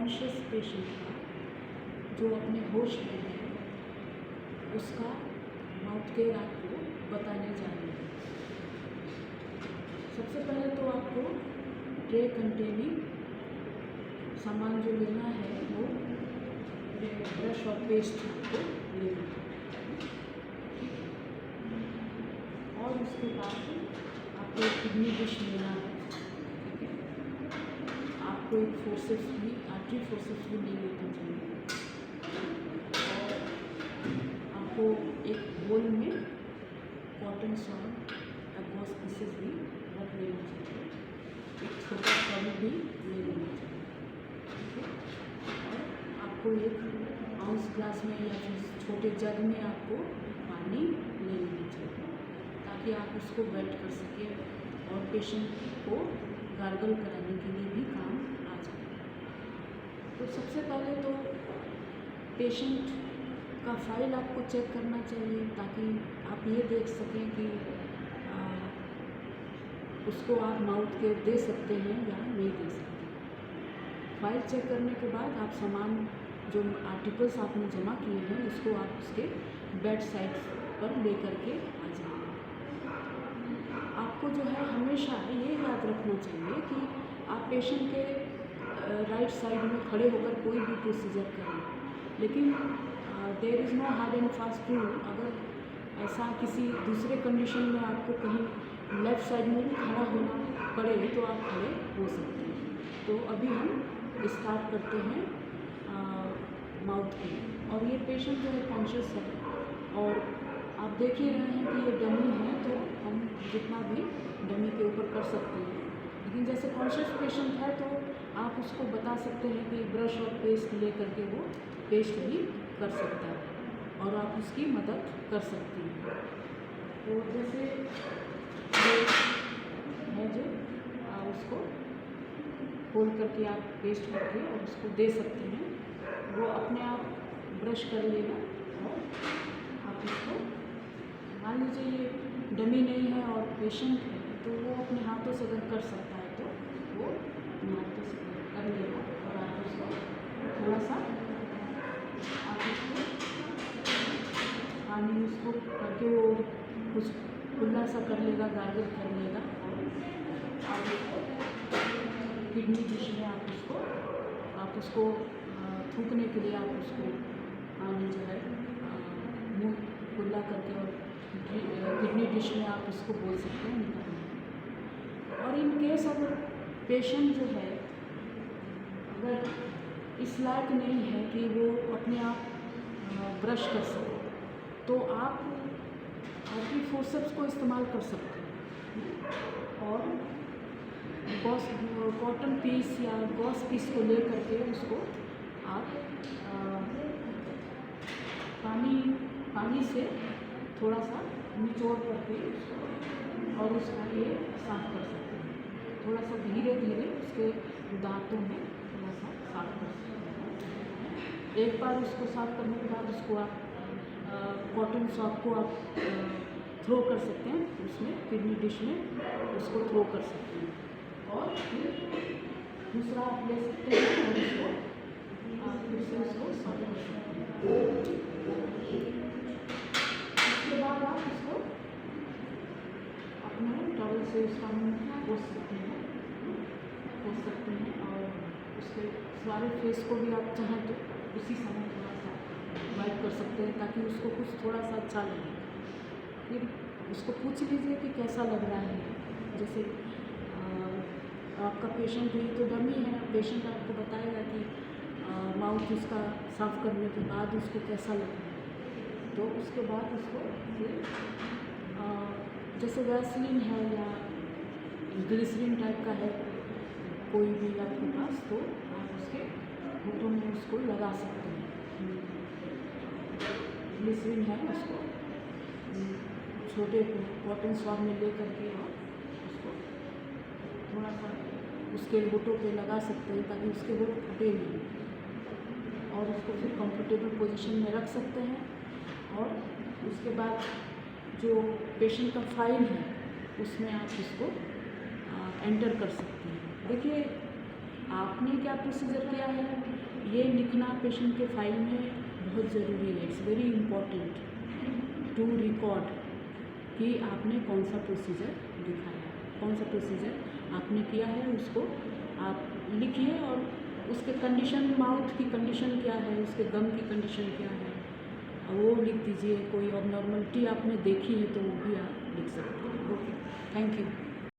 Conscious patient का जो अपने होश में है उसका माउथ केयर आपको बताने जा रही है। सबसे पहले तो आपको ट्रे कंटेनिंग सामान जो लेना है वो ब्रश और पेस्ट आपको लेना है और उसके बाद आपको एक किडनी डिश लेना है। ठीक है, आपको एक फोर्सेप्स भी आर्टरी फोर्सेप्स भी ले लेना चाहिए और आपको एक बोल में कॉटन सॉल या गॉस पीसेस भी रख लेना चाहिए, एक छोटा टब भी ले लेना चाहिए। ठीक है, और आपको एक आउंस ग्लास में या फिर छोटे जग में आपको पानी ले लेना चाहिए ताकि आप उसको वेट कर सकें और पेशेंट को गार्गल कराने के लिए भी काम आ जाए। तो सबसे पहले तो पेशेंट का फाइल आपको चेक करना चाहिए ताकि आप ये देख सकें कि उसको आप माउथ केयर दे सकते हैं या नहीं दे सकते। फाइल चेक करने के बाद आप सामान जो आर्टिकल्स आपने जमा किए हैं उसको आप उसके बेड साइड पर ले करके आ जाएंगे। आपको जो है हमेशा ये याद रखना चाहिए कि आप पेशेंट के राइट साइड में खड़े होकर कोई भी प्रोसीजर करें, लेकिन there is no hard and fast rule. अगर ऐसा किसी दूसरे कंडीशन में आपको कहीं लेफ़्ट साइड में भी खड़ा होना पड़े तो आप खड़े हो सकते हैं। तो अभी हम स्टार्ट करते हैं माउथ की। और ये पेशेंट जो है कॉन्शियस है और आप देख ही रहे हैं कि ये डमी है, तो हम जितना भी डमी के ऊपर कर सकते हैं। लेकिन जैसे कॉन्शियस पेशेंट है तो आप उसको बता सकते हैं कि ब्रश और पेस्ट ले करके वो पेस्ट भी कर सकता है और आप उसकी मदद कर सकते हैं। तो जैसे ये है जो उसको खोल करके आप पेस्ट करके और उसको दे सकते हैं, वो अपने आप ब्रश कर लेगा और आप इसको मान लीजिए ये डमी नहीं है और पेशेंट है तो वो अपने हाथों से अगर कर सकता है तो वो अपने हाथों से कर लेगा और आप उसको थोड़ा सा आप उसको पानी उसको करके वो कुछ खुला सा कर लेगा, गार्गल कर लेगा और आप उसको किडनी डिश में आप उसको थूकने के लिए आप उसको पानी जो है मुँह खुला करके और किडनी डिश में आप उसको बोल सकते हैं निकालने। और इन केस अगर पेशेंट जो है अगर इस लायक नहीं है कि वो अपने आप ब्रश कर सके तो आप आर्टरी फोर्सेप्स को इस्तेमाल कर सकते हैं और कॉटन पीस या गॉस पीस को ले करके उसको आप पानी से थोड़ा सा निचोड़ करके और उसका ये साफ कर सकते हैं। थोड़ा सा धीरे धीरे उसके दांतों में थोड़ा सा साफ कर सकते हैं। एक बार उसको साफ करने के बाद उसको आप कॉटन सॉक को आप थ्रो कर सकते हैं, उसमें किडनी डिश में उसको थ्रो कर सकते हैं और फिर दूसरा आप ले सकते हैं और उसको आप फिर से उसको साफ कर सकते हैं। उसके बाद आप उसको अपने टॉवल से उसका मुँह पोंछ सकते हैं और उसके सारे फेस को भी आप चाहें तो उसी समय थोड़ा सा वाइप कर सकते हैं ताकि उसको कुछ थोड़ा सा अच्छा लगे। फिर उसको पूछ लीजिए कि कैसा लग रहा है। जैसे आपका पेशेंट भी तो डमी है, पेशेंट आपको बताएगा कि माउथ उसका साफ़ करने के बाद उसको कैसा लग रहा है। तो उसके बाद उसको फिर जैसे वैसलीन है या ग्लिसरीन टाइप का है कोई भी आपके पास, तो आप उसके होठों में उसको लगा सकते हैं। ग्लिसरीन है उसको छोटे कॉटन स्वॉब में ले करके और उसको थोड़ा सा उसके होठों पे लगा सकते हैं ताकि उसके होठ फटे नहीं और उसको फिर कंफर्टेबल पोजीशन में रख सकते हैं। और उसके बाद जो पेशेंट का फाइल है उसमें आप उसको एंटर कर सकते हैं। देखिए आपने क्या प्रोसीजर किया है ये लिखना पेशेंट के फाइल में बहुत ज़रूरी है। It's very important to record कि आपने कौन सा प्रोसीजर दिखाया है, कौन सा प्रोसीजर आपने किया है, उसको आप लिखिए। और उसके कंडीशन, माउथ की कंडीशन क्या है, उसके गम की कंडीशन क्या है, वो लिख दीजिए। कोई अब नॉर्मलिटी आपने देखी है तो वो भी आप लिख सकते हैं। Okay, thank you.